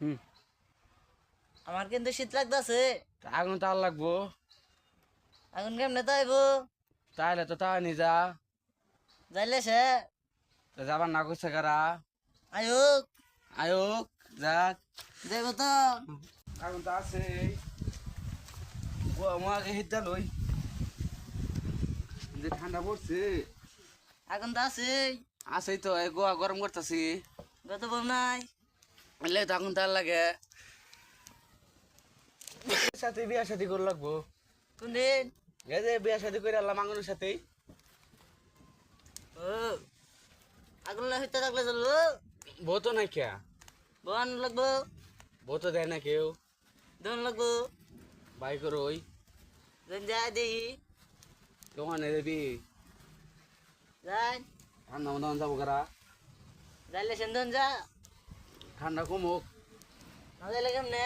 হুম। আমার কিন্তু শীত লাগতেছে। আগুন তার লাগবো। আগুন কেমনে তাইব? তাইলে তো তাই নি যা। যাইলে সে যাবার না কইছে কারা। আয়ুক আয়োক যাক। যাইব তো। আগুন তো আছে। আমাকে হিদ্দা লই। যে ঠান্ডা পড়ছে। আগুন তো আছে। আছেই তো এই গোয়া গরম করতেছি। গত বউ নাই। এলে তো আগুন তার লাগে। সাথে বিয়া শাদি করে লাগবো। কোন দিন? এই যে বিয়া শাদি করে আল্লাহ মাঙ্গনের সাথেই। ও আগুন না হইতে থাকলে চলবো। বউ তো নাই কে। বন লাগবো। বউ তো দেয় না কেউ। দন লাগবো। বাই করই। যেন যাই দেখি। দোকানে দেবি। যাই ঠান্ডা মতো যাবো কারা। যাইলে সেন দন যা। ঠান্ডা কমুক। না যাইলে কেমনে?